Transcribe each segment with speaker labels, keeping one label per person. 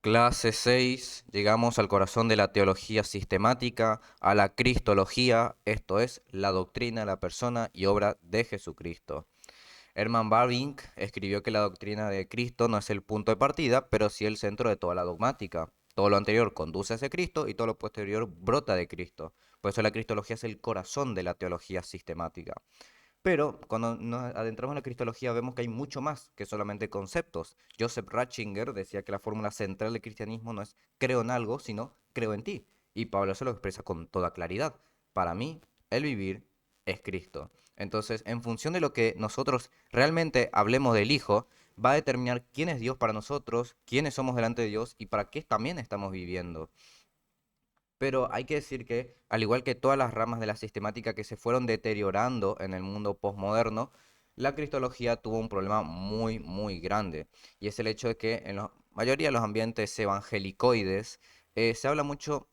Speaker 1: Clase 6. Llegamos al corazón de la teología sistemática, a la cristología, esto es, la doctrina, la persona y obra de Jesucristo. Hermann Bavinck escribió que la doctrina de Cristo no es el punto de partida, pero sí el centro de toda la dogmática. Todo lo anterior conduce hacia Cristo y todo lo posterior brota de Cristo. Por eso la cristología es el corazón de la teología sistemática. Pero cuando nos adentramos en la cristología vemos que hay mucho más que solamente conceptos. Joseph Ratzinger decía que la fórmula central del cristianismo no es creo en algo, sino creo en ti. Y Pablo se lo expresa con toda claridad. Para mí, el vivir es Cristo. Entonces, en función de lo que nosotros realmente hablemos del Hijo, va a determinar quién es Dios para nosotros, quiénes somos delante de Dios y para qué también estamos viviendo. Pero hay que decir que, al igual que todas las ramas de la sistemática que se fueron deteriorando en el mundo posmoderno, la cristología tuvo un problema muy, muy grande. Y es el hecho de que en la mayoría de los ambientes evangelicoides se habla mucho,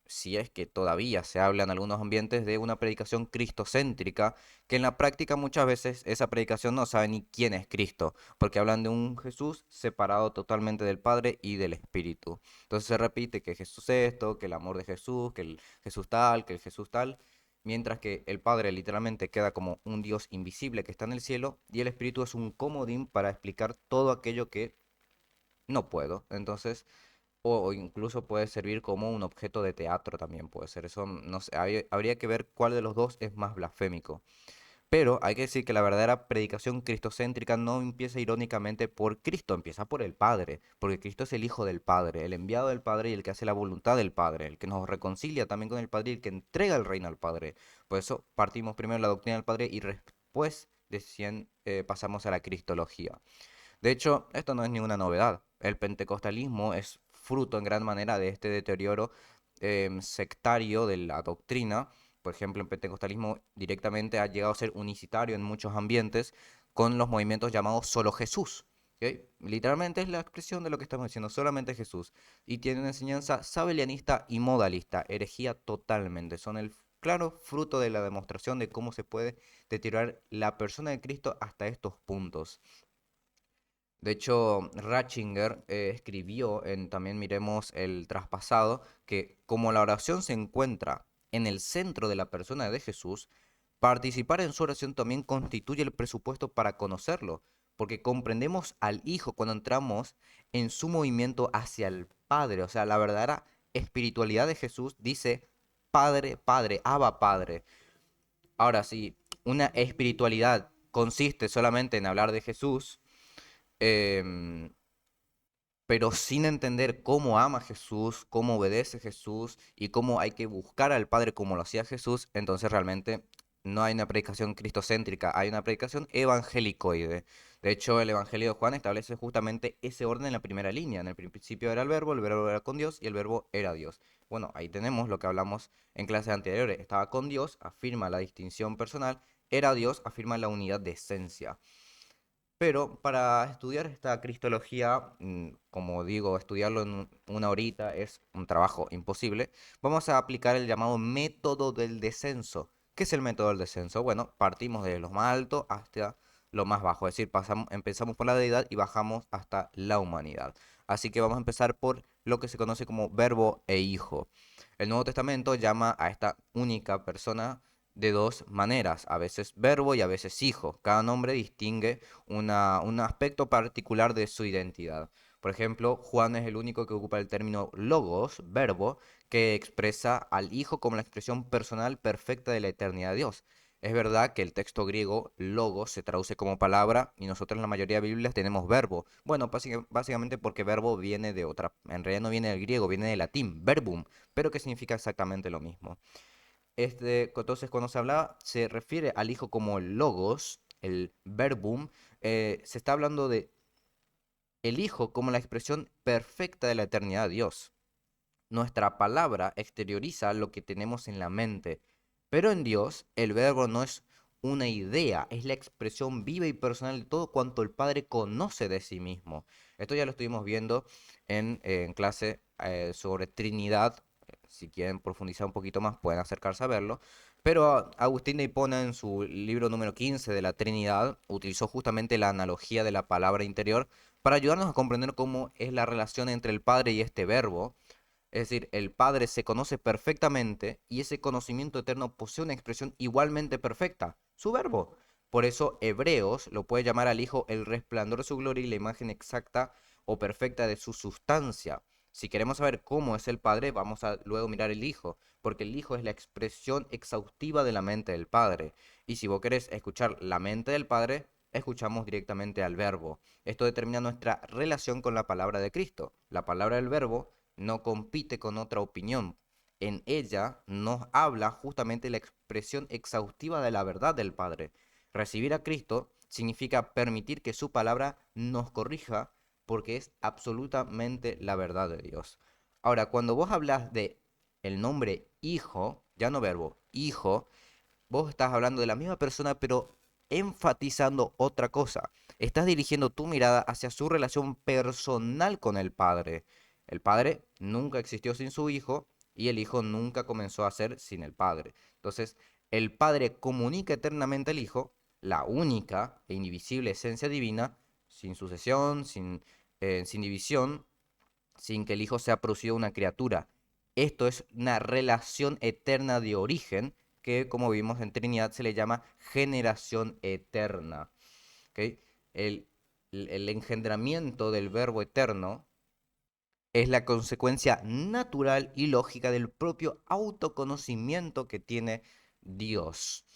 Speaker 1: si es que todavía se habla en algunos ambientes, de una predicación cristocéntrica, que en la práctica muchas veces esa predicación no sabe ni quién es Cristo, porque hablan de un Jesús separado totalmente del Padre y del Espíritu. Entonces se repite que Jesús es esto, que el amor de Jesús, que el Jesús tal, que el Jesús tal, mientras que el Padre literalmente queda como un Dios invisible que está en el cielo y el Espíritu es un comodín para explicar todo aquello que no puedo. Entonces, o incluso puede servir como un objeto de teatro también puede ser. Eso no sé, habría que ver cuál de los dos es más blasfémico. Pero hay que decir que la verdadera predicación cristocéntrica no empieza irónicamente por Cristo, empieza por el Padre, porque Cristo es el Hijo del Padre, el enviado del Padre y el que hace la voluntad del Padre, el que nos reconcilia también con el Padre y el que entrega el reino al Padre. Por eso partimos primero de la doctrina del Padre y después pasamos a la cristología. De hecho, esto no es ninguna novedad. El pentecostalismo es fruto en gran manera de este deterioro sectario de la doctrina. Por ejemplo, el pentecostalismo directamente ha llegado a ser unicitario en muchos ambientes con los movimientos llamados solo Jesús. ¿Ok? Literalmente es la expresión de lo que estamos diciendo, solamente Jesús. Y tiene una enseñanza sabelianista y modalista, herejía totalmente. Son el claro fruto de la demostración de cómo se puede deteriorar la persona de Cristo hasta estos puntos. De hecho, Ratzinger escribió también miremos el traspasado, que como la oración se encuentra en el centro de la persona de Jesús, participar en su oración también constituye el presupuesto para conocerlo, porque comprendemos al Hijo cuando entramos en su movimiento hacia el Padre. O sea, la verdadera espiritualidad de Jesús dice Padre, Padre, Abba, Padre. Ahora, si una espiritualidad consiste solamente en hablar de Jesús, em, pero sin entender cómo ama a Jesús, cómo obedece a Jesús y cómo hay que buscar al Padre como lo hacía Jesús, entonces realmente no hay una predicación cristocéntrica, hay una predicación evangelicoide. De hecho, el Evangelio de Juan establece justamente ese orden en la primera línea. En el principio era el verbo era con Dios y el verbo era Dios. Bueno, ahí tenemos lo que hablamos en clases anteriores. Estaba con Dios, afirma la distinción personal, era Dios, afirma la unidad de esencia. Pero para estudiar esta cristología, como digo, estudiarlo en una horita es un trabajo imposible. Vamos a aplicar el llamado método del descenso. ¿Qué es el método del descenso? Bueno, partimos de lo más alto hasta lo más bajo, es decir, empezamos por la deidad y bajamos hasta la humanidad. Así que vamos a empezar por lo que se conoce como verbo e hijo. El Nuevo Testamento llama a esta única persona de dos maneras, a veces verbo y a veces hijo. Cada nombre distingue un aspecto particular de su identidad. Por ejemplo, Juan es el único que ocupa el término logos, verbo, que expresa al Hijo como la expresión personal perfecta de la eternidad de Dios. Es verdad que el texto griego logos se traduce como palabra y nosotros en la mayoría de Biblias tenemos verbo. Bueno, básicamente porque verbo viene de otra, en realidad no viene del griego, viene del latín, verbum, pero que significa exactamente lo mismo. Entonces, cuando se habla, se refiere al Hijo como el logos, el verbum, se está hablando de el Hijo como la expresión perfecta de la eternidad de Dios. Nuestra palabra exterioriza lo que tenemos en la mente, pero en Dios el verbo no es una idea, es la expresión viva y personal de todo cuanto el Padre conoce de sí mismo. Esto ya lo estuvimos viendo en clase sobre Trinidad. Si quieren profundizar un poquito más, pueden acercarse a verlo. Pero Agustín de Hipona en su libro número 15 de la Trinidad utilizó justamente la analogía de la palabra interior para ayudarnos a comprender cómo es la relación entre el Padre y este verbo. Es decir, el Padre se conoce perfectamente y ese conocimiento eterno posee una expresión igualmente perfecta, su verbo. Por eso Hebreos lo puede llamar al Hijo el resplandor de su gloria y la imagen exacta o perfecta de su sustancia. Si queremos saber cómo es el Padre, vamos a luego mirar el Hijo, porque el Hijo es la expresión exhaustiva de la mente del Padre. Y si vos querés escuchar la mente del Padre, escuchamos directamente al Verbo. Esto determina nuestra relación con la palabra de Cristo. La palabra del Verbo no compite con otra opinión. En ella nos habla justamente la expresión exhaustiva de la verdad del Padre. Recibir a Cristo significa permitir que su palabra nos corrija porque es absolutamente la verdad de Dios. Ahora, cuando vos hablas de el nombre hijo, ya no verbo, hijo, vos estás hablando de la misma persona, pero enfatizando otra cosa. Estás dirigiendo tu mirada hacia su relación personal con el Padre. El Padre nunca existió sin su Hijo y el Hijo nunca comenzó a ser sin el Padre. Entonces, el Padre comunica eternamente al Hijo, la única e indivisible esencia divina, sin sucesión, sin división, sin que el Hijo sea producido una criatura. Esto es una relación eterna de origen que, como vimos en Trinidad, se le llama generación eterna. ¿Ok? El, el engendramiento del Verbo eterno es la consecuencia natural y lógica del propio autoconocimiento que tiene Dios.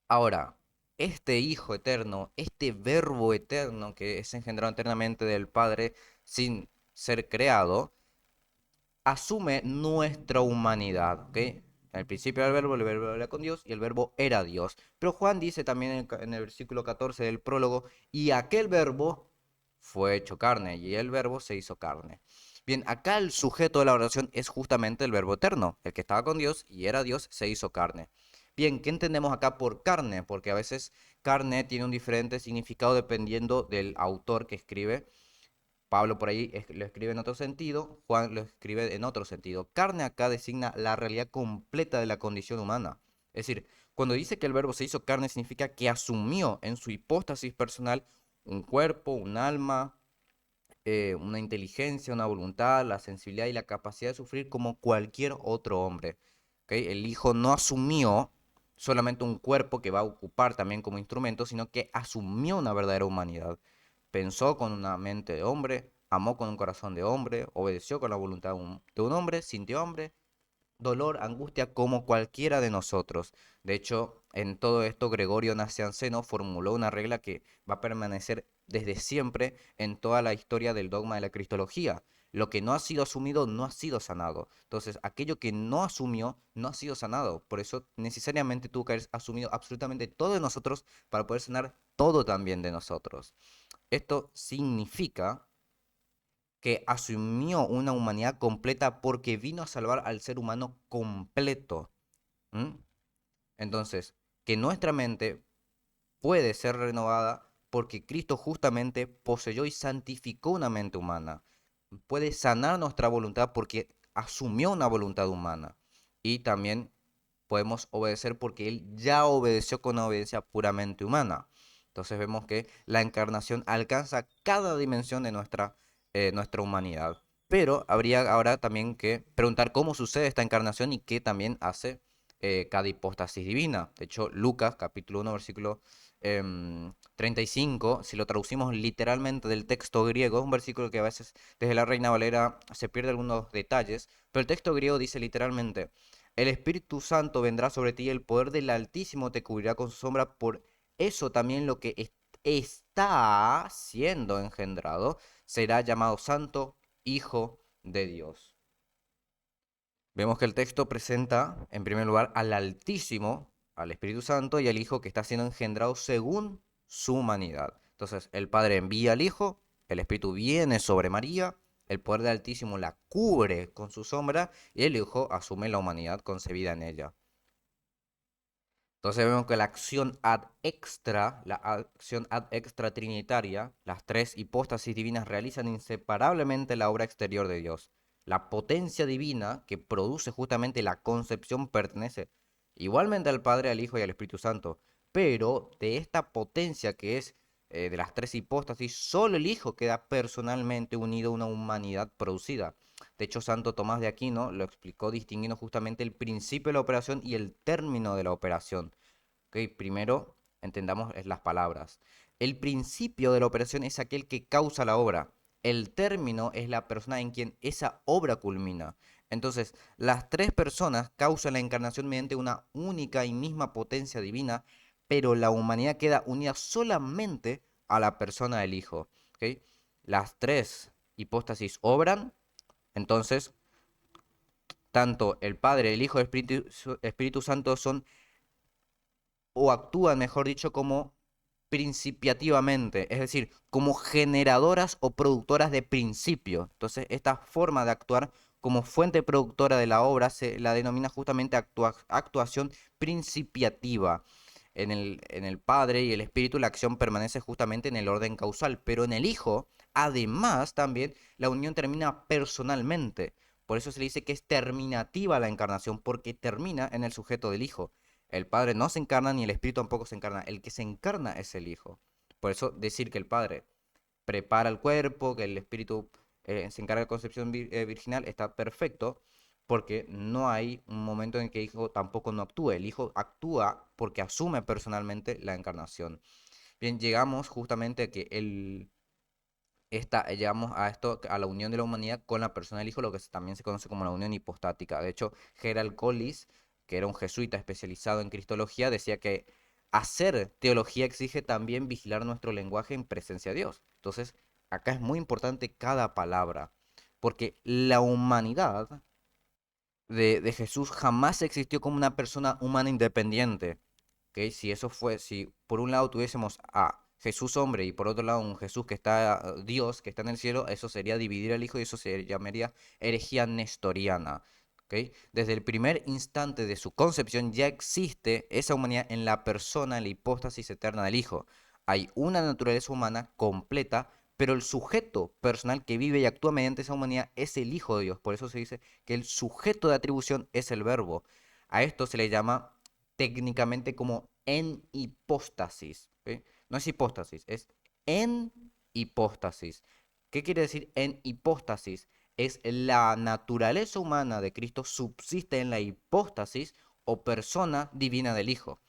Speaker 1: Ahora, este Hijo eterno, este Verbo eterno que es engendrado eternamente del Padre sin ser creado, asume nuestra humanidad, ¿ok? Al principio era el verbo era con Dios y el verbo era Dios. Pero Juan dice también en el versículo 14 del prólogo, y aquel verbo fue hecho carne, y el verbo se hizo carne. Bien, acá el sujeto de la oración es justamente el verbo eterno, el que estaba con Dios y era Dios, se hizo carne. Bien, ¿qué entendemos acá por carne? Porque a veces carne tiene un diferente significado dependiendo del autor que escribe. Pablo por ahí lo escribe en otro sentido, Juan lo escribe en otro sentido. Carne acá designa la realidad completa de la condición humana. Es decir, cuando dice que el verbo se hizo carne, significa que asumió en su hipóstasis personal un cuerpo, un alma, una inteligencia, una voluntad, la sensibilidad y la capacidad de sufrir como cualquier otro hombre. ¿Ok? El Hijo no asumió solamente un cuerpo que va a ocupar también como instrumento, sino que asumió una verdadera humanidad. Pensó con una mente de hombre, amó con un corazón de hombre, obedeció con la voluntad de un hombre, sintió hambre, dolor, angustia, como cualquiera de nosotros. De hecho, en todo esto, Gregorio Nacianceno formuló una regla que va a permanecer desde siempre en toda la historia del dogma de la cristología. Lo que no ha sido asumido no ha sido sanado. Entonces, aquello que no asumió no ha sido sanado. Por eso, necesariamente tuvo que haber asumido absolutamente todo de nosotros para poder sanar todo también de nosotros. Esto significa que asumió una humanidad completa porque vino a salvar al ser humano completo. ¿M? Entonces, que nuestra mente puede ser renovada porque Cristo justamente poseyó y santificó una mente humana. Puede sanar nuestra voluntad porque asumió una voluntad humana. Y también podemos obedecer porque Él ya obedeció con una obediencia puramente humana. Entonces vemos que la encarnación alcanza cada dimensión de nuestra humanidad. Pero habría ahora también que preguntar cómo sucede esta encarnación y qué también hace cada hipóstasis divina. De hecho, Lucas capítulo 1 versículo 35, si lo traducimos literalmente del texto griego, es un versículo que a veces desde la Reina Valera se pierde algunos detalles, pero el texto griego dice literalmente, el Espíritu Santo vendrá sobre ti y el poder del Altísimo te cubrirá con su sombra. Por eso también lo que está siendo engendrado será llamado Santo Hijo de Dios. Vemos que el texto presenta, en primer lugar, al Altísimo, al Espíritu Santo y al Hijo que está siendo engendrado según su humanidad. Entonces, el Padre envía al Hijo, el Espíritu viene sobre María, el poder del Altísimo la cubre con su sombra y el Hijo asume la humanidad concebida en ella. Entonces vemos que la acción ad extra trinitaria, las tres hipóstasis divinas realizan inseparablemente la obra exterior de Dios. La potencia divina que produce justamente la concepción pertenece igualmente al Padre, al Hijo y al Espíritu Santo, pero de esta potencia que es de las tres hipóstasis, solo el Hijo queda personalmente unido a una humanidad producida. De hecho, Santo Tomás de Aquino lo explicó distinguiendo justamente el principio de la operación y el término de la operación. ¿Ok? Primero, entendamos las palabras. El principio de la operación es aquel que causa la obra. El término es la persona en quien esa obra culmina. Entonces, las tres personas causan la encarnación mediante una única y misma potencia divina, pero la humanidad queda unida solamente a la persona del Hijo. ¿Ok? Las tres hipóstasis obran, entonces, tanto el Padre, el Hijo y el Espíritu Santo son o actúan, mejor dicho, como principiativamente, es decir, como generadoras o productoras de principio. Entonces, esta forma de actuar como fuente productora de la obra se la denomina justamente actuación principiativa. En el Padre y el Espíritu la acción permanece justamente en el orden causal, pero en el Hijo, además, también la unión termina personalmente. Por eso se le dice que es terminativa la encarnación, porque termina en el sujeto del Hijo. El Padre no se encarna ni el Espíritu tampoco se encarna. El que se encarna es el Hijo. Por eso decir que el Padre prepara el cuerpo, que el Espíritu se encarga de concepción virginal, está perfecto, porque no hay un momento en que el Hijo tampoco no actúe. El Hijo actúa porque asume personalmente la encarnación. Bien, llegamos justamente a que llegamos a esto, a la unión de la humanidad con la persona del Hijo, lo que también se conoce como la unión hipostática. De hecho, Gerald Collis, que era un jesuita especializado en cristología, decía que hacer teología exige también vigilar nuestro lenguaje en presencia de Dios. Entonces, acá es muy importante cada palabra, porque la humanidad de Jesús jamás existió como una persona humana independiente. ¿Ok? Si por un lado tuviésemos a Jesús hombre y por otro lado un Jesús que está, Dios que está en el cielo, eso sería dividir al Hijo y eso se llamaría herejía nestoriana. ¿Ok? Desde el primer instante de su concepción ya existe esa humanidad en la persona, en la hipóstasis eterna del Hijo. Hay una naturaleza humana completa, pero el sujeto personal que vive y actúa mediante esa humanidad es el Hijo de Dios. Por eso se dice que el sujeto de atribución es el verbo. A esto se le llama técnicamente como en hipóstasis. ¿Ok? No es hipóstasis, es en hipóstasis. ¿Qué quiere decir en hipóstasis? Es la naturaleza humana de Cristo subsiste en la hipóstasis o persona divina del Hijo.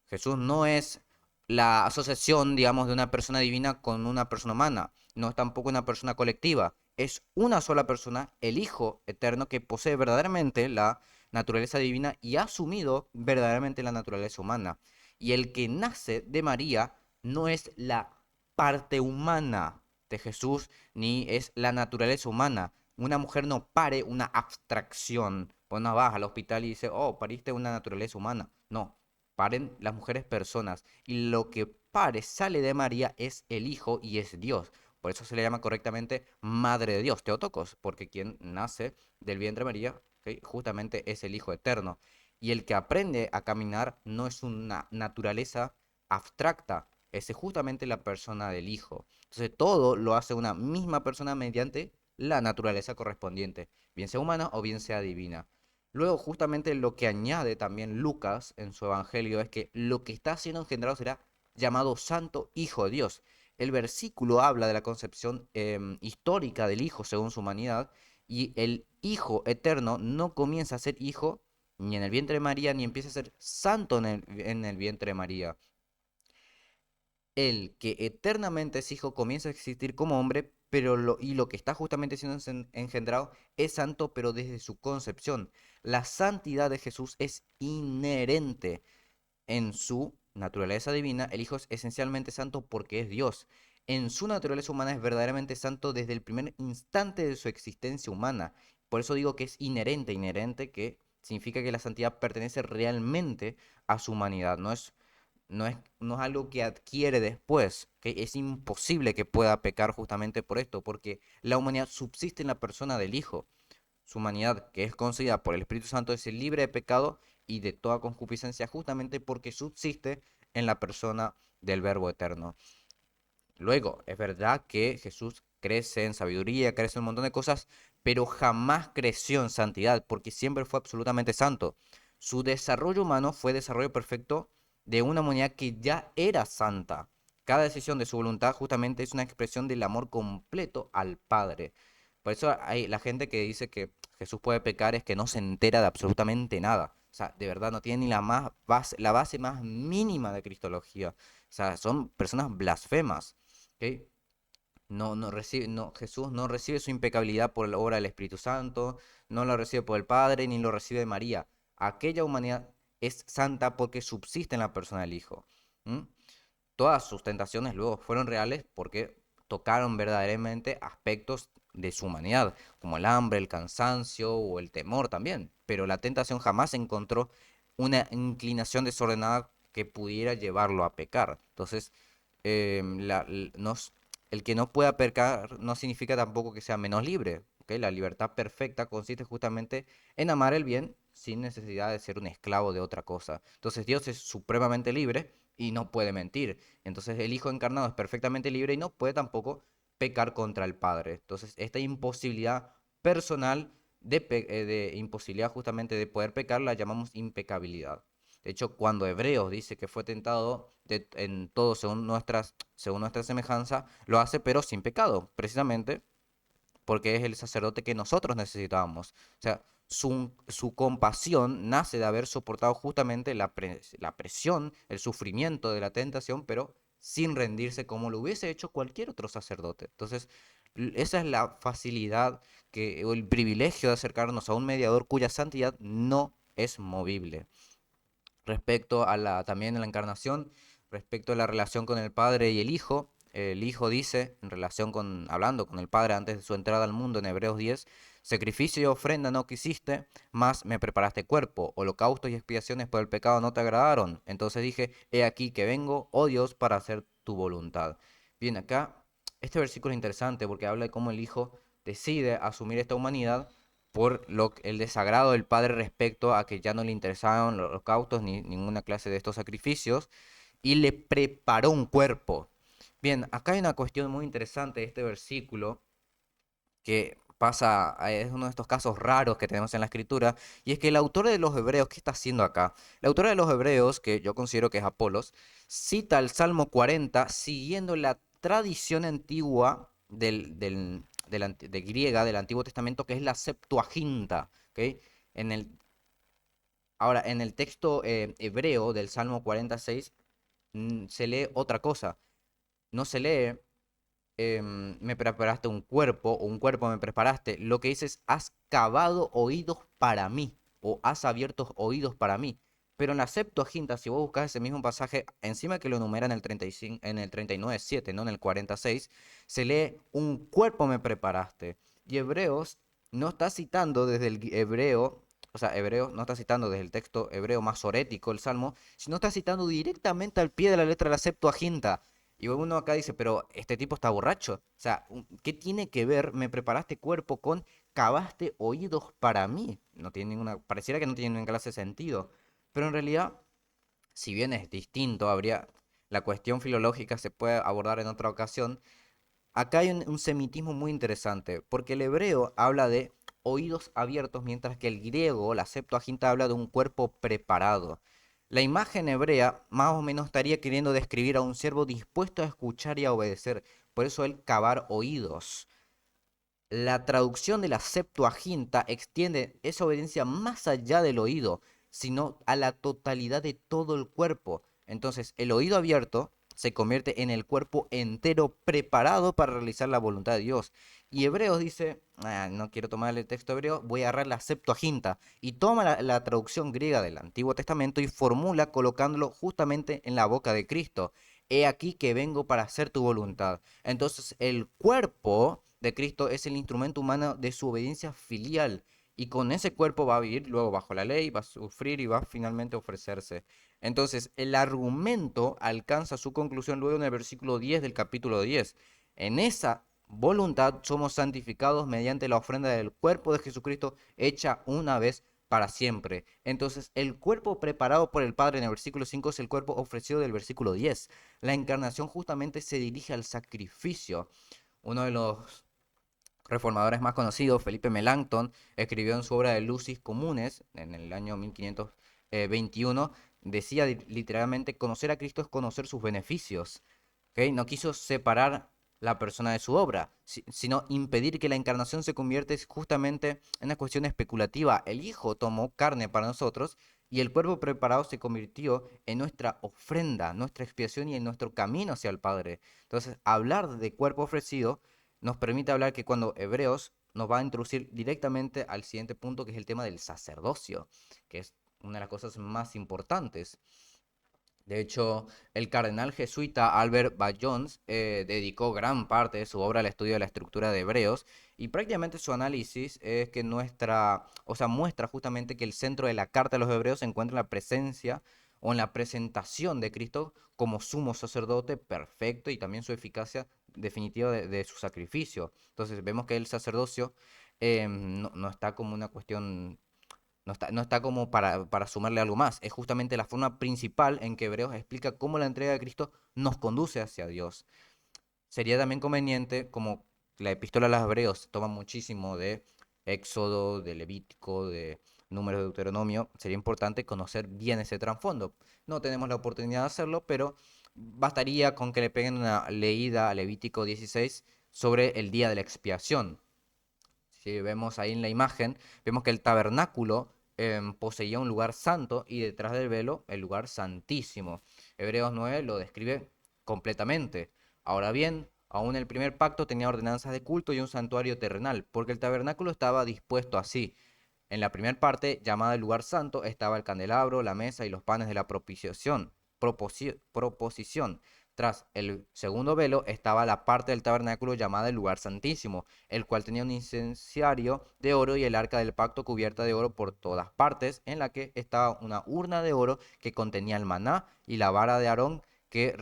Speaker 1: Jesús no es la asociación, digamos, de una persona divina con una persona humana, no es tampoco una persona colectiva, es una sola persona, el Hijo eterno, que posee verdaderamente la naturaleza divina y ha asumido verdaderamente la naturaleza humana. Y el que nace de María no es la parte humana de Jesús, ni es la naturaleza humana. Una mujer no pare una abstracción. Pues no vas al hospital y dices, oh, pariste una naturaleza humana. No, paren las mujeres personas. Y lo que pare, sale de María, es el Hijo y es Dios. Por eso se le llama correctamente Madre de Dios, Teotocos, porque quien nace del vientre de María, ¿ok? Justamente es el Hijo eterno. Y el que aprende a caminar no es una naturaleza abstracta, es justamente la persona del Hijo. Entonces todo lo hace una misma persona mediante la naturaleza correspondiente, bien sea humana o bien sea divina. Luego, justamente lo que añade también Lucas en su evangelio es que lo que está siendo engendrado será llamado Santo Hijo de Dios. El versículo habla de la concepción histórica del Hijo según su humanidad, y el Hijo eterno no comienza a ser hijo ni en el vientre de María, ni empieza a ser santo en el vientre de María. El que eternamente es hijo comienza a existir como hombre, pero lo que está justamente siendo engendrado es santo, pero desde su concepción. La santidad de Jesús es inherente en su naturaleza divina. El Hijo es esencialmente santo porque es Dios. En su naturaleza humana es verdaderamente santo desde el primer instante de su existencia humana. Por eso digo que es inherente, inherente, que significa que la santidad pertenece realmente a su humanidad, no es algo que adquiere después, que es imposible que pueda pecar justamente por esto, porque la humanidad subsiste en la persona del Hijo. Su humanidad, que es concebida por el Espíritu Santo, es libre de pecado y de toda concupiscencia, justamente porque subsiste en la persona del Verbo eterno. Luego, es verdad que Jesús crece en sabiduría, crece en un montón de cosas, pero jamás creció en santidad, porque siempre fue absolutamente santo. Su desarrollo humano fue desarrollo perfecto de una humanidad que ya era santa. Cada decisión de su voluntad justamente es una expresión del amor completo al Padre. Por eso hay la gente que dice que Jesús puede pecar es que no se entera de absolutamente nada. O sea, de verdad no tiene ni la base más mínima de cristología. O sea, son personas blasfemas. ¿Ok? Jesús no recibe su impecabilidad por la obra del Espíritu Santo, no lo recibe por el Padre, ni lo recibe de María. Aquella humanidad es santa porque subsiste en la persona del Hijo. ¿Mm? Todas sus tentaciones luego fueron reales porque tocaron verdaderamente aspectos de su humanidad, como el hambre, el cansancio o el temor también. Pero la tentación jamás encontró una inclinación desordenada que pudiera llevarlo a pecar. Entonces, el que no pueda pecar no significa tampoco que sea menos libre. ¿Ok? La libertad perfecta consiste justamente en amar el bien sin necesidad de ser un esclavo de otra cosa. Entonces Dios es supremamente libre y no puede mentir. Entonces el Hijo encarnado es perfectamente libre y no puede tampoco pecar contra el Padre. Entonces esta imposibilidad personal de imposibilidad justamente de poder pecar la llamamos impecabilidad. De hecho, cuando Hebreos dice que fue tentado en todo según nuestra semejanza, lo hace pero sin pecado, precisamente porque es el sacerdote que nosotros necesitábamos. O sea, su compasión nace de haber soportado justamente la presión, el sufrimiento de la tentación, pero sin rendirse como lo hubiese hecho cualquier otro sacerdote. Entonces, esa es la facilidad o el privilegio de acercarnos a un mediador cuya santidad no es movible. Respecto a también a la encarnación, respecto a la relación con el Padre y el Hijo dice, en relación hablando con el Padre antes de su entrada al mundo en Hebreos 10, sacrificio y ofrenda no quisiste, mas me preparaste cuerpo, holocaustos y expiaciones por el pecado no te agradaron. Entonces dije, he aquí que vengo, oh Dios, para hacer tu voluntad. Bien, acá este versículo es interesante porque habla de cómo el Hijo decide asumir esta humanidad por el desagrado del padre respecto a que ya no le interesaban los holocaustos ni ninguna clase de estos sacrificios, y le preparó un cuerpo. Bien, acá hay una cuestión muy interesante de este versículo que es uno de estos casos raros que tenemos en la escritura, y es que el autor de los Hebreos, ¿qué está haciendo acá? El autor de los Hebreos, que yo considero que es Apolos, cita el Salmo 40 siguiendo la tradición antigua de griega del Antiguo Testamento, que es la Septuaginta, ¿ok? En el, ahora, en el texto hebreo del Salmo 46 se lee otra cosa, no se lee me preparaste un cuerpo, o un cuerpo me preparaste. Lo que dices, has cavado oídos para mí, o has abierto oídos para mí. Pero en la Septuaginta, si vos buscas ese mismo pasaje, encima que lo enumera en el 35, en el 39:7, no en el 46, se lee, un cuerpo me preparaste. Y Hebreos no está citando desde el hebreo, o sea, Hebreos no está citando desde el texto hebreo masorético, el Salmo, sino está citando directamente al pie de la letra de la Septuaginta. Y uno acá dice, pero este tipo está borracho. O sea, ¿qué tiene que ver me preparaste cuerpo con cavaste oídos para mí? No tiene pareciera que no tiene ninguna clase de sentido. Pero en realidad, si bien es distinto, la cuestión filológica se puede abordar en otra ocasión. Acá hay un semitismo muy interesante, porque el hebreo habla de oídos abiertos, mientras que el griego, la Septuaginta, habla de un cuerpo preparado. La imagen hebrea más o menos estaría queriendo describir a un siervo dispuesto a escuchar y a obedecer, por eso el cavar oídos. La traducción de la Septuaginta extiende esa obediencia más allá del oído, sino a la totalidad de todo el cuerpo. Entonces, el oído abierto se convierte en el cuerpo entero preparado para realizar la voluntad de Dios. Y Hebreos dice, no quiero tomar el texto hebreo, voy a agarrar la Septuaginta y toma la traducción griega del Antiguo Testamento y formula colocándolo justamente en la boca de Cristo. He aquí que vengo para hacer tu voluntad. Entonces, el cuerpo de Cristo es el instrumento humano de su obediencia filial. Y con ese cuerpo va a vivir luego bajo la ley, va a sufrir y va finalmente a ofrecerse. Entonces, el argumento alcanza su conclusión luego en el versículo 10 del capítulo 10. En esa voluntad somos santificados mediante la ofrenda del cuerpo de Jesucristo hecha una vez para siempre. Entonces, el cuerpo preparado por el Padre en el versículo 5 es el cuerpo ofrecido del versículo 10. La encarnación justamente se dirige al sacrificio. Uno de los reformadores más conocidos, Felipe Melanchthon, escribió en su obra de Lucis Comunes, en el año 1521, decía literalmente, conocer a Cristo es conocer sus beneficios. ¿ok? No quiso separar la persona de su obra, sino impedir que la encarnación se convierta justamente en una cuestión especulativa. El Hijo tomó carne para nosotros y el cuerpo preparado se convirtió en nuestra ofrenda, nuestra expiación y en nuestro camino hacia el Padre. Entonces, hablar de cuerpo ofrecido nos permite hablar que cuando Hebreos nos va a introducir directamente al siguiente punto, que es el tema del sacerdocio, que es una de las cosas más importantes. De hecho, el cardenal jesuita Albert Bajons dedicó gran parte de su obra al estudio de la estructura de Hebreos y prácticamente su análisis es que muestra justamente que el centro de la carta de los Hebreos se encuentra en la presencia o en la presentación de Cristo como sumo sacerdote perfecto y también su eficacia definitiva de su sacrificio. Entonces vemos que el sacerdocio no está como una cuestión, no está como para sumarle algo más. Es justamente la forma principal en que Hebreos explica cómo la entrega de Cristo nos conduce hacia Dios. Sería también conveniente, como la epístola a los Hebreos toma muchísimo de Éxodo, de Levítico, de Números de Deuteronomio, sería importante conocer bien ese trasfondo. No tenemos la oportunidad de hacerlo, pero bastaría con que le peguen una leída a Levítico 16 sobre el día de la expiación. Si vemos ahí en la imagen, vemos que el tabernáculo poseía un lugar santo y detrás del velo el lugar santísimo. Hebreos 9 lo describe completamente. Ahora bien, aún el primer pacto tenía ordenanzas de culto y un santuario terrenal, porque el tabernáculo estaba dispuesto así. En la primera parte, llamada el lugar santo, estaba el candelabro, la mesa y los panes de la proposición. Tras el segundo velo estaba la parte del tabernáculo llamada el lugar santísimo, el cual tenía un incenciario de oro y el arca del pacto cubierta de oro por todas partes, en la que estaba una urna de oro que contenía el maná y la vara de Aarón que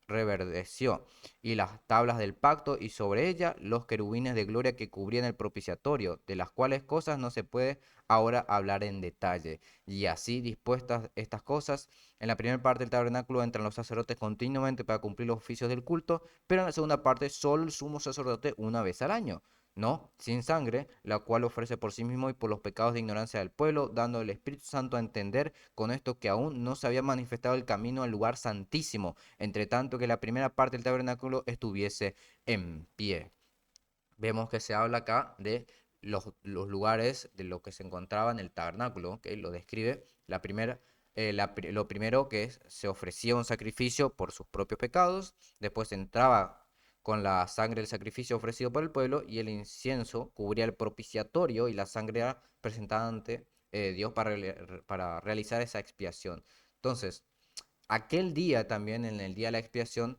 Speaker 1: reverdeció, y las tablas del pacto, y sobre ella los querubines de gloria que cubrían el propiciatorio, de las cuales cosas no se puede ahora hablar en detalle. Y así dispuestas estas cosas, en la primera parte del tabernáculo entran los sacerdotes continuamente para cumplir los oficios del culto, pero en la segunda parte solo el sumo sacerdote una vez al año, ¿no? Sin sangre, la cual ofrece por sí mismo y por los pecados de ignorancia del pueblo, dando el Espíritu Santo a entender con esto que aún no se había manifestado el camino al lugar santísimo, entre tanto que la primera parte del tabernáculo estuviese en pie. Vemos que se habla acá de los lugares de lo que se encontraba en el tabernáculo, que lo describe lo primero que se ofrecía un sacrificio por sus propios pecados, después entraba con la sangre del sacrificio ofrecido por el pueblo y el incienso cubría el propiciatorio y la sangre era presentada ante Dios para realizar esa expiación. Entonces, aquel día también, en el día de la expiación,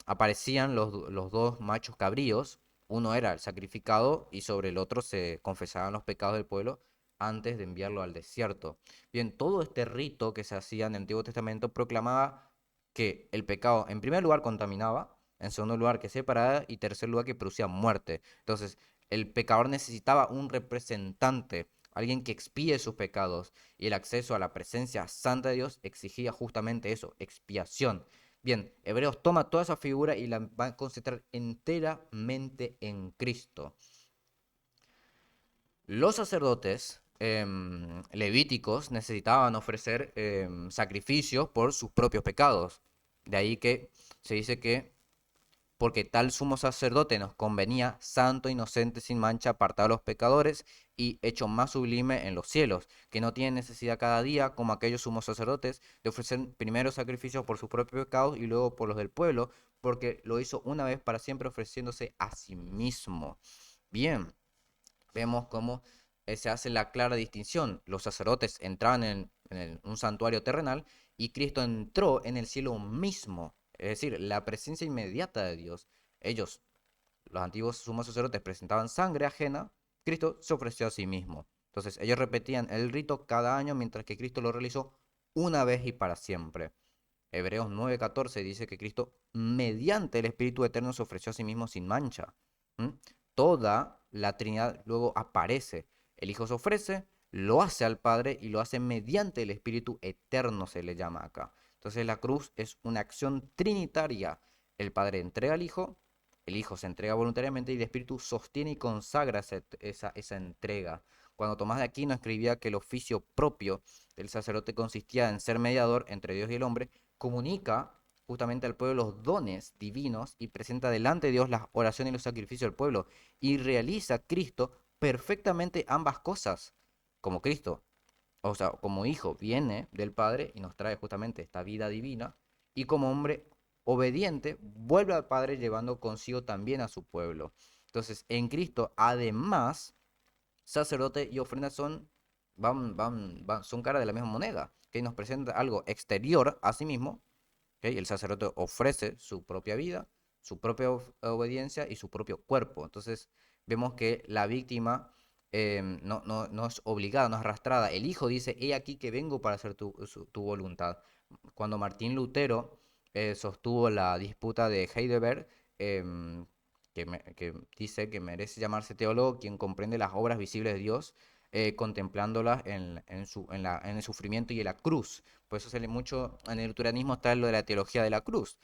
Speaker 1: aparecían los dos machos cabríos. Uno era el sacrificado y sobre el otro se confesaban los pecados del pueblo antes de enviarlo al desierto. Bien, todo este rito que se hacía en el Antiguo Testamento proclamaba que el pecado, en primer lugar, contaminaba, en segundo lugar, que separaba y tercer lugar, que producía muerte. Entonces, el pecador necesitaba un representante, alguien que expíe sus pecados, y el acceso a la presencia santa de Dios exigía justamente eso, expiación. Bien, Hebreos toma toda esa figura y la va a concentrar enteramente en Cristo. Los sacerdotes levíticos necesitaban ofrecer sacrificios por sus propios pecados. De ahí que se dice que porque tal sumo sacerdote nos convenía, santo, inocente, sin mancha, apartado de los pecadores y hecho más sublime en los cielos, que no tiene necesidad cada día, como aquellos sumos sacerdotes, de ofrecer primero sacrificios por sus propios pecados y luego por los del pueblo, porque lo hizo una vez para siempre ofreciéndose a sí mismo. Bien, vemos cómo se hace la clara distinción. Los sacerdotes entraban en un santuario terrenal y Cristo entró en el cielo mismo, es decir, la presencia inmediata de Dios. Ellos, los antiguos sumos sacerdotes, presentaban sangre ajena, Cristo se ofreció a sí mismo. Entonces ellos repetían el rito cada año mientras que Cristo lo realizó una vez y para siempre. Hebreos 9:14 dice que Cristo, mediante el Espíritu Eterno, se ofreció a sí mismo sin mancha. ¿Mm? Toda la Trinidad luego aparece. El Hijo se ofrece, lo hace al Padre y lo hace mediante el Espíritu Eterno, se le llama acá. Entonces la cruz es una acción trinitaria. El Padre entrega al Hijo, el Hijo se entrega voluntariamente y el Espíritu sostiene y consagra esa entrega. Cuando Tomás de Aquino escribía que el oficio propio del sacerdote consistía en ser mediador entre Dios y el hombre, comunica justamente al pueblo los dones divinos y presenta delante de Dios las oraciones y los sacrificios del pueblo. Y realiza Cristo perfectamente ambas cosas, como Cristo, o sea, como hijo viene del Padre y nos trae justamente esta vida divina, y como hombre obediente vuelve al Padre llevando consigo también a su pueblo. Entonces, en Cristo, además, sacerdote y ofrenda son cara de la misma moneda, que nos presenta algo exterior a sí mismo. ¿Ok? El sacerdote ofrece su propia vida, su propia obediencia y su propio cuerpo. Entonces vemos que la víctima no es obligada, no es arrastrada. El hijo dice, he aquí que vengo para hacer tu voluntad. Cuando Martín Lutero sostuvo la disputa de Heidelberg, que dice que merece llamarse teólogo quien comprende las obras visibles de Dios, contemplándolas en el sufrimiento y en la cruz. Por eso se lee mucho, en el luteranismo está lo de la teología de la cruz.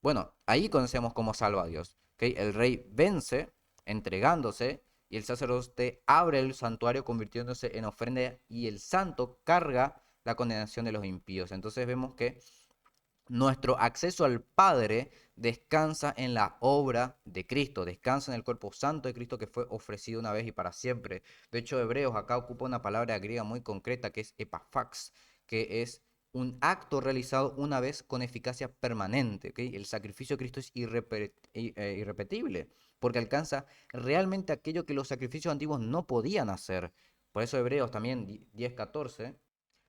Speaker 1: Bueno, ahí conocemos cómo salva a Dios. ¿Ok? El rey vence entregándose y el sacerdote abre el santuario convirtiéndose en ofrenda y el santo carga la condenación de los impíos. Entonces vemos que nuestro acceso al Padre descansa en la obra de Cristo, descansa en el cuerpo santo de Cristo que fue ofrecido una vez y para siempre. De hecho, Hebreos acá ocupa una palabra griega muy concreta que es epafax, que es un acto realizado una vez con eficacia permanente. ¿Ok? El sacrificio de Cristo es irrepetible porque alcanza realmente aquello que los sacrificios antiguos no podían hacer. Por eso Hebreos también 10:14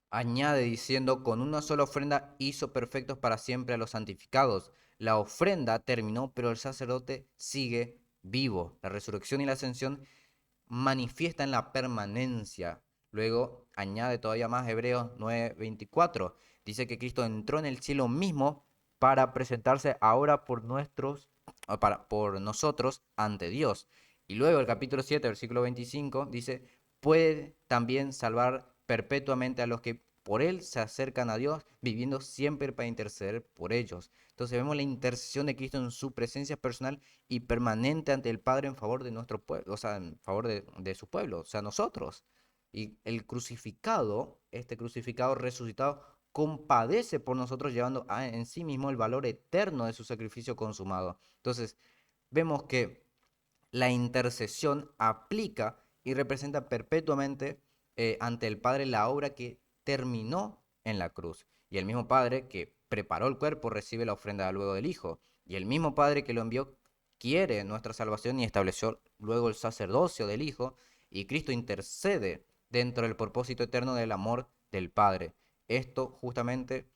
Speaker 1: añade diciendo, con una sola ofrenda hizo perfectos para siempre a los santificados. La ofrenda terminó, pero el sacerdote sigue vivo. La resurrección y la ascensión manifiestan la permanencia. Luego añade todavía más Hebreos 9:24. Dice que Cristo entró en el cielo mismo para presentarse ahora por nosotros ante Dios. Y luego el capítulo 7, versículo 25 dice, puede también salvar perpetuamente a los que por él se acercan a Dios, viviendo siempre para interceder por ellos. Entonces vemos la intercesión de Cristo en su presencia personal y permanente ante el Padre en favor de nuestro pueblo, o sea, en favor de su pueblo, o sea, nosotros. Y el crucificado, este crucificado resucitado, compadece por nosotros llevando en sí mismo el valor eterno de su sacrificio consumado. Entonces, vemos que la intercesión aplica y representa perpetuamente ante el Padre la obra que terminó en la cruz. Y el mismo Padre que preparó el cuerpo recibe la ofrenda luego del Hijo. Y el mismo Padre que lo envió quiere nuestra salvación y estableció luego el sacerdocio del Hijo. Y Cristo intercede dentro del propósito eterno del amor del Padre. Esto justamente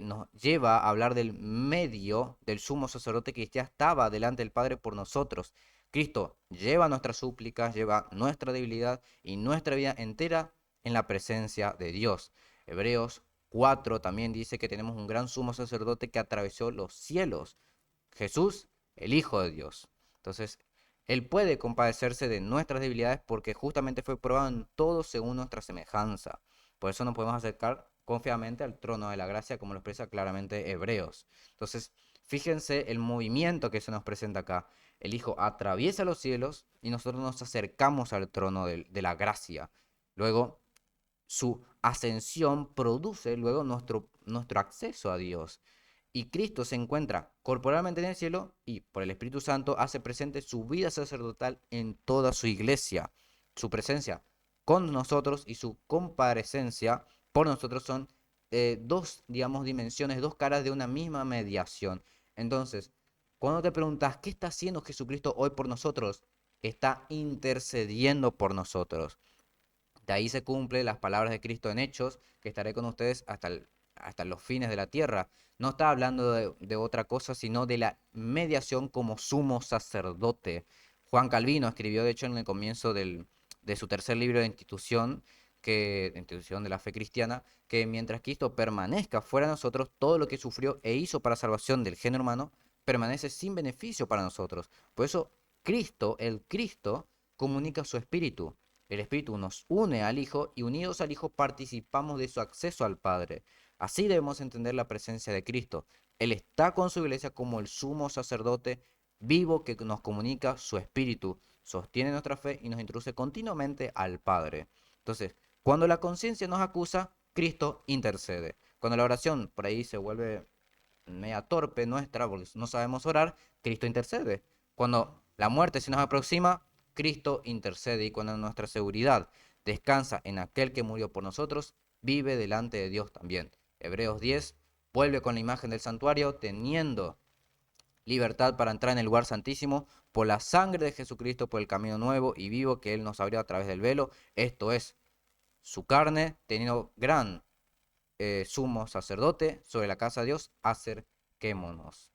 Speaker 1: nos lleva a hablar del medio del sumo sacerdote que ya estaba delante del Padre por nosotros. Cristo lleva nuestras súplicas, lleva nuestra debilidad y nuestra vida entera en la presencia de Dios. Hebreos 4 también dice que tenemos un gran sumo sacerdote que atravesó los cielos. Jesús, el Hijo de Dios. Entonces, Él puede compadecerse de nuestras debilidades porque justamente fue probado en todo según nuestra semejanza. Por eso nos podemos acercar confiadamente al trono de la gracia, como lo expresa claramente Hebreos. Entonces, fíjense el movimiento que se nos presenta acá. El Hijo atraviesa los cielos y nosotros nos acercamos al trono de la gracia. Luego, su ascensión produce luego nuestro acceso a Dios. Y Cristo se encuentra corporalmente en el cielo y por el Espíritu Santo hace presente su vida sacerdotal en toda su iglesia. Su presencia con nosotros y su comparecencia por nosotros son dos, digamos, dimensiones, dos caras de una misma mediación. Entonces, cuando te preguntas, ¿qué está haciendo Jesucristo hoy por nosotros? Está intercediendo por nosotros. De ahí se cumplen las palabras de Cristo en Hechos, que estaré con ustedes hasta los fines de la tierra. No está hablando de otra cosa, sino de la mediación como sumo sacerdote. Juan Calvino escribió, de hecho, en el comienzo de su tercer libro de Institución de la Fe Cristiana, que mientras Cristo permanezca fuera de nosotros, todo lo que sufrió e hizo para salvación del género humano, permanece sin beneficio para nosotros. Por eso, el Cristo, comunica su espíritu. El Espíritu nos une al Hijo y unidos al Hijo participamos de su acceso al Padre. Así debemos entender la presencia de Cristo. Él está con su iglesia como el sumo sacerdote vivo que nos comunica su Espíritu, sostiene nuestra fe y nos introduce continuamente al Padre. Entonces, cuando la conciencia nos acusa, Cristo intercede. Cuando la oración por ahí se vuelve media torpe nuestra, porque no sabemos orar, Cristo intercede. Cuando la muerte se nos aproxima, Cristo intercede. Y cuando nuestra seguridad descansa en aquel que murió por nosotros, vive delante de Dios también. Hebreos 10 vuelve con la imagen del santuario, teniendo libertad para entrar en el lugar santísimo por la sangre de Jesucristo, por el camino nuevo y vivo que Él nos abrió a través del velo. Esto es su carne, teniendo gran sumo sacerdote sobre la casa de Dios, acerquémonos.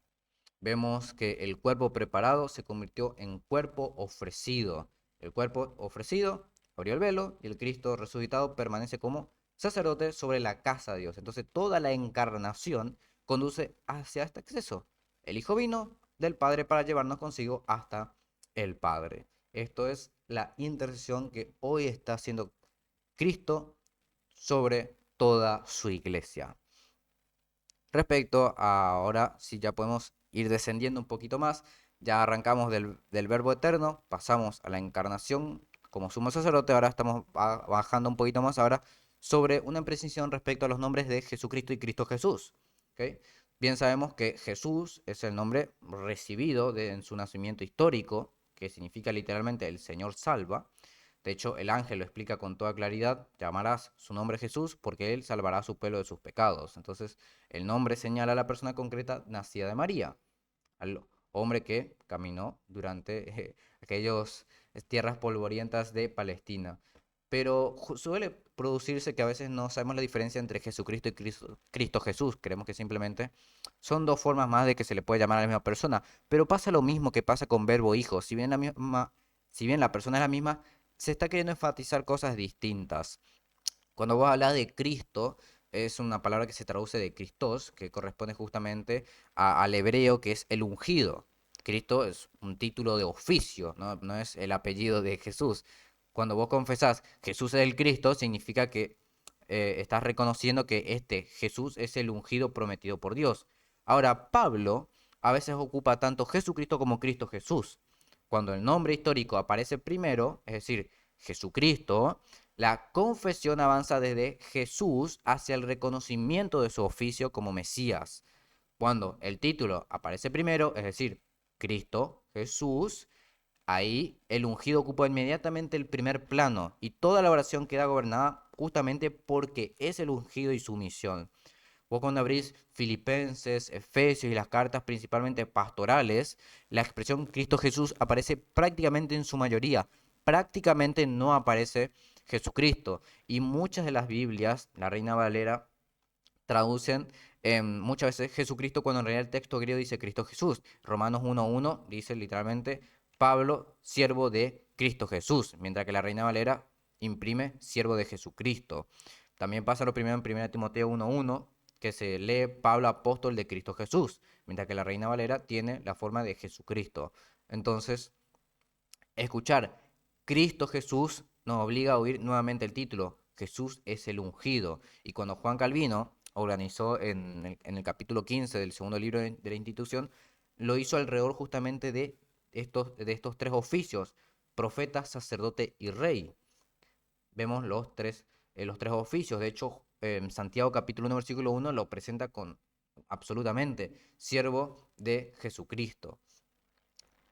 Speaker 1: Vemos que el cuerpo preparado se convirtió en cuerpo ofrecido. El cuerpo ofrecido abrió el velo y el Cristo resucitado permanece como sacerdote sobre la casa de Dios. Entonces toda la encarnación conduce hacia este acceso. El Hijo vino del Padre para llevarnos consigo hasta el Padre. Esto es la intercesión que hoy está haciendo Cristo sobre toda su iglesia. Respecto a ahora, si ya podemos ir descendiendo un poquito más, ya arrancamos del Verbo eterno, pasamos a la encarnación como sumo sacerdote, ahora estamos bajando un poquito más ahora sobre una precisión respecto a los nombres de Jesucristo y Cristo Jesús. ¿Okay? Bien sabemos que Jesús es el nombre recibido en su nacimiento histórico, que significa literalmente el Señor salva. De hecho, el ángel lo explica con toda claridad: llamarás su nombre Jesús porque él salvará a su pueblo de sus pecados. Entonces, el nombre señala a la persona concreta nacida de María, al hombre que caminó durante aquellas tierras polvorientas de Palestina. Pero suele producirse que a veces no sabemos la diferencia entre Jesucristo y Cristo Jesús. Creemos que simplemente son dos formas más de que se le puede llamar a la misma persona. Pero pasa lo mismo que pasa con verbo hijo. Si bien la persona es la misma, se está queriendo enfatizar cosas distintas. Cuando vos hablas de Cristo, es una palabra que se traduce de Christos, que corresponde justamente al hebreo, que es el ungido. Cristo es un título de oficio, ¿no? No es el apellido de Jesús. Cuando vos confesás Jesús es el Cristo, significa que estás reconociendo que este Jesús es el ungido prometido por Dios. Ahora, Pablo a veces ocupa tanto Jesucristo como Cristo Jesús. Cuando el nombre histórico aparece primero, es decir, Jesucristo, la confesión avanza desde Jesús hacia el reconocimiento de su oficio como Mesías. Cuando el título aparece primero, es decir, Cristo, Jesús, ahí el ungido ocupa inmediatamente el primer plano y toda la oración queda gobernada justamente porque es el ungido y su misión. Vos cuando abrís Filipenses, Efesios y las cartas principalmente pastorales, la expresión Cristo Jesús aparece prácticamente en su mayoría. Prácticamente no aparece Jesucristo. Y muchas de las Biblias, la Reina Valera, traducen muchas veces Jesucristo cuando en realidad el texto griego dice Cristo Jesús. Romanos 1.1 dice literalmente Pablo, siervo de Cristo Jesús, mientras que la Reina Valera imprime siervo de Jesucristo. También pasa lo primero en 1 Timoteo 1.1, que se lee Pablo apóstol de Cristo Jesús, mientras que la Reina Valera tiene la forma de Jesucristo. Entonces, escuchar Cristo Jesús nos obliga a oír nuevamente el título. Jesús es el ungido. Y cuando Juan Calvino organizó en el capítulo 15 del segundo libro de la institución, lo hizo alrededor justamente de estos tres oficios: profeta, sacerdote y rey. Vemos los tres oficios. De hecho, Santiago capítulo 1 versículo 1 lo presenta con absolutamente siervo de Jesucristo.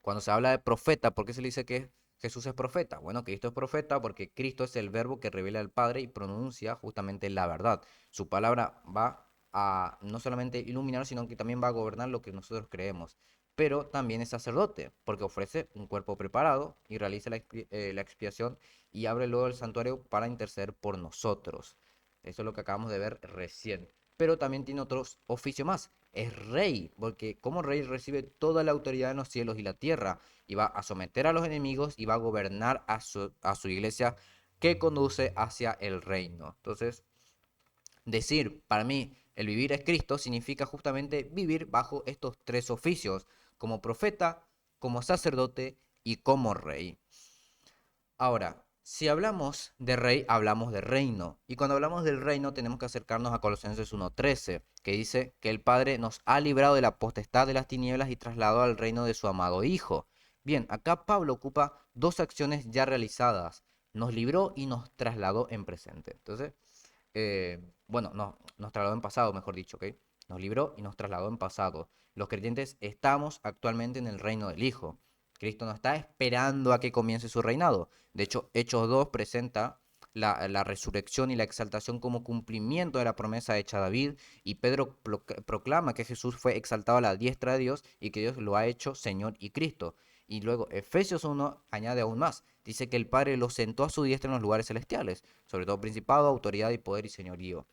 Speaker 1: Cuando se habla de profeta, ¿por qué se le dice que Jesús es profeta? Bueno, Cristo es profeta porque Cristo es el verbo que revela al Padre y pronuncia justamente la verdad. Su palabra va a no solamente iluminar, sino que también va a gobernar lo que nosotros creemos. Pero también es sacerdote, porque ofrece un cuerpo preparado y realiza la expiación y abre luego el santuario para interceder por nosotros. Eso es lo que acabamos de ver recién. Pero también tiene otros oficios más: es rey, porque como rey recibe toda la autoridad en los cielos y la tierra, y va a someter a los enemigos y va a gobernar a su iglesia que conduce hacia el reino. Entonces, decir, para mí, el vivir es Cristo significa justamente vivir bajo estos tres oficios: como profeta, como sacerdote y como rey. Ahora, si hablamos de rey, hablamos de reino. Y cuando hablamos del reino, tenemos que acercarnos a Colosenses 1.13, que dice que el Padre nos ha librado de la potestad de las tinieblas y trasladado al reino de su amado Hijo. Bien, acá Pablo ocupa dos acciones ya realizadas: nos libró y nos trasladó en presente. Entonces, bueno, no, nos trasladó en pasado, mejor dicho, ¿ok? nos libró y nos trasladó en pasado. Los creyentes estamos actualmente en el reino del Hijo. Cristo no está esperando a que comience su reinado. De hecho, Hechos 2 presenta la resurrección y la exaltación como cumplimiento de la promesa hecha a David, y Pedro proclama que Jesús fue exaltado a la diestra de Dios y que Dios lo ha hecho Señor y Cristo. Y luego Efesios 1 añade aún más, dice que el Padre lo sentó a su diestra en los lugares celestiales, sobre todo principado, autoridad y poder y señorío.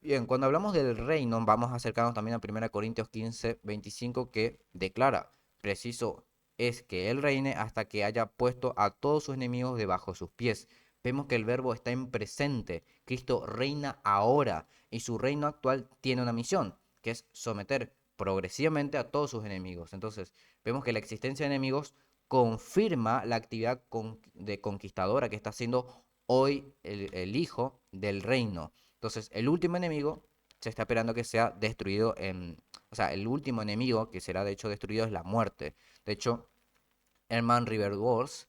Speaker 1: Bien, cuando hablamos del reino, vamos a acercarnos también a 1 Corintios 15, 25, que declara, preciso es que Él reine hasta que haya puesto a todos sus enemigos debajo de sus pies. Vemos que el verbo está en presente. Cristo reina ahora y su reino actual tiene una misión, que es someter progresivamente a todos sus enemigos. Entonces, vemos que la existencia de enemigos confirma la actividad de conquistadora que está haciendo hoy el Hijo del reino. Entonces, el último enemigo se está esperando que sea destruido O sea, el último enemigo que será de hecho destruido es la muerte. De hecho, Herman Riverworth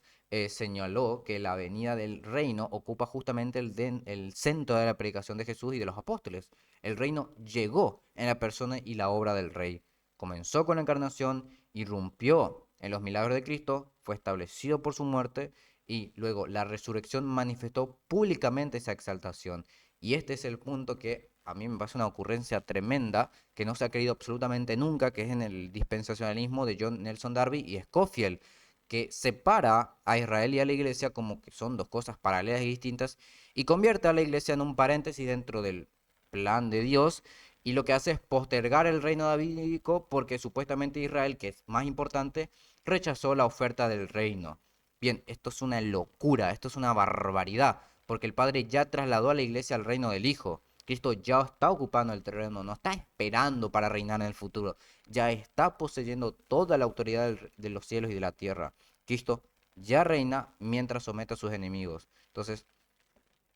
Speaker 1: señaló que la venida del reino ocupa justamente el centro de la predicación de Jesús y de los apóstoles. El reino llegó en la persona y la obra del rey. Comenzó con la encarnación, irrumpió en los milagros de Cristo, fue establecido por su muerte y luego la resurrección manifestó públicamente esa exaltación. Y este es el punto que a mí me parece una ocurrencia tremenda que no se ha creído absolutamente nunca, que es en el dispensacionalismo de John Nelson Darby y Scofield, que separa a Israel y a la iglesia como que son dos cosas paralelas y distintas, y convierte a la iglesia en un paréntesis dentro del plan de Dios, y lo que hace es postergar el reino davídico porque supuestamente Israel, que es más importante, rechazó la oferta del reino. Bien, esto es una locura, esto es una barbaridad, porque el Padre ya trasladó a la iglesia al reino del Hijo. Cristo ya está ocupando el terreno, no está esperando para reinar en el futuro, ya está poseyendo toda la autoridad de los cielos y de la tierra. Cristo ya reina mientras somete a sus enemigos. Entonces,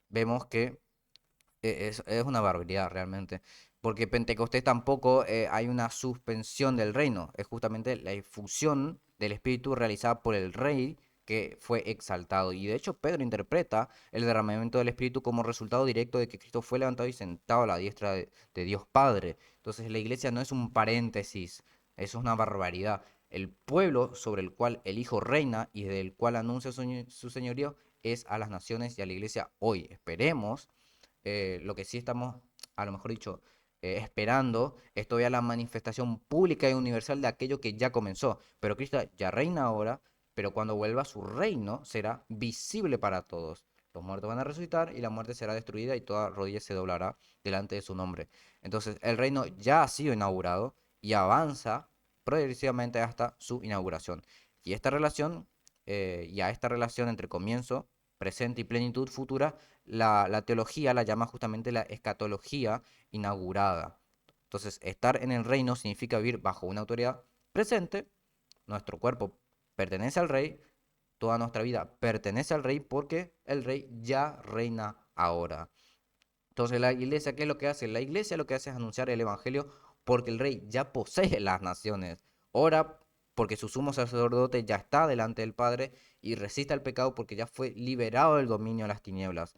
Speaker 1: vemos que es una barbaridad realmente, porque Pentecostés tampoco hay una suspensión del reino, es justamente la efusión del Espíritu realizada por el Rey que fue exaltado. Y de hecho Pedro interpreta el derramamiento del Espíritu como resultado directo de que Cristo fue levantado y sentado a la diestra de Dios Padre. Entonces la iglesia no es un paréntesis, eso es una barbaridad. El pueblo sobre el cual el Hijo reina y del cual anuncia su señorío es a las naciones y a la iglesia hoy. Esperemos lo que sí estamos, a lo mejor dicho, esperando es todavía la manifestación pública y universal de aquello que ya comenzó. Pero Cristo ya reina ahora, pero cuando vuelva a su reino será visible para todos. Los muertos van a resucitar y la muerte será destruida y toda rodilla se doblará delante de su nombre. Entonces el reino ya ha sido inaugurado y avanza progresivamente hasta su inauguración. Y esta relación, y a esta relación entre comienzo, presente y plenitud futura, la teología la llama justamente la escatología inaugurada. Entonces, estar en el reino significa vivir bajo una autoridad presente. Nuestro cuerpo pertenece al rey, toda nuestra vida pertenece al rey porque el rey ya reina ahora. Entonces, la iglesia, ¿qué es lo que hace? La iglesia lo que hace es anunciar el evangelio porque el rey ya posee las naciones. Ora porque su sumo sacerdote ya está delante del Padre y resiste al pecado porque ya fue liberado del dominio de las tinieblas.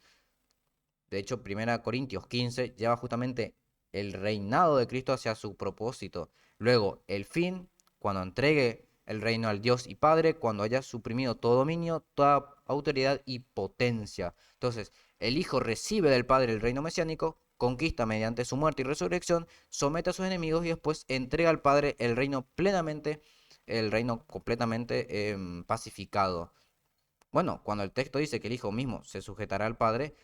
Speaker 1: De hecho, 1 Corintios 15 lleva justamente el reinado de Cristo hacia su propósito. Luego, el fin, cuando entregue el reino al Dios y Padre, cuando haya suprimido todo dominio, toda autoridad y potencia. Entonces, el Hijo recibe del Padre el reino mesiánico, conquista mediante su muerte y resurrección, somete a sus enemigos y después entrega al Padre el reino plenamente, el reino completamente pacificado. Bueno, cuando el texto dice que el Hijo mismo se sujetará al Padre,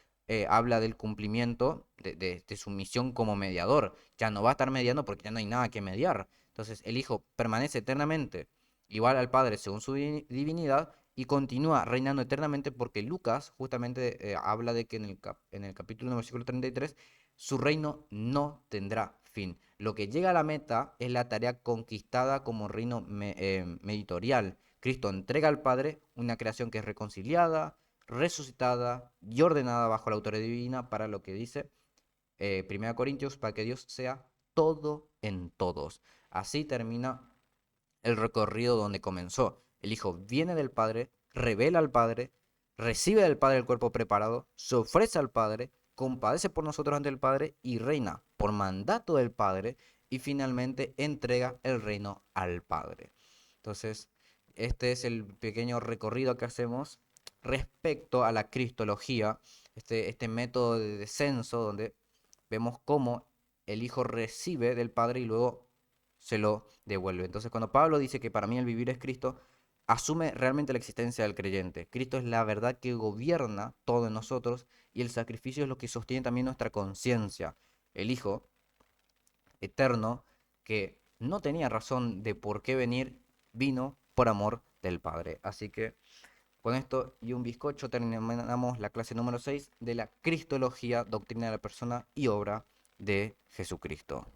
Speaker 1: habla del cumplimiento de su misión como mediador. Ya no va a estar mediando porque ya no hay nada que mediar. Entonces el Hijo permanece eternamente igual al Padre según su divinidad y continúa reinando eternamente porque Lucas justamente habla de que en el capítulo 1, versículo 33, su reino no tendrá fin. Lo que llega a la meta es la tarea conquistada como reino meditorial. Cristo entrega al Padre una creación que es reconciliada, resucitada y ordenada bajo la autoridad divina para lo que dice 1 Corintios, para que Dios sea todo en todos. Así termina el recorrido donde comenzó. El Hijo viene del Padre, revela al Padre, recibe del Padre el cuerpo preparado, se ofrece al Padre, compadece por nosotros ante el Padre y reina por mandato del Padre y finalmente entrega el reino al Padre. Entonces, este es el pequeño recorrido que hacemos respecto a la cristología, este método de descenso donde vemos cómo el Hijo recibe del Padre y luego se lo devuelve. Entonces, cuando Pablo dice que para mí el vivir es Cristo, asume realmente la existencia del creyente. Cristo es la verdad que gobierna todo en nosotros y el sacrificio es lo que sostiene también nuestra conciencia. El Hijo eterno, que no tenía razón de por qué venir, vino por amor del Padre. Así que con esto y un bizcocho terminamos la clase número 6 de la Cristología, doctrina de la persona y obra de Jesucristo.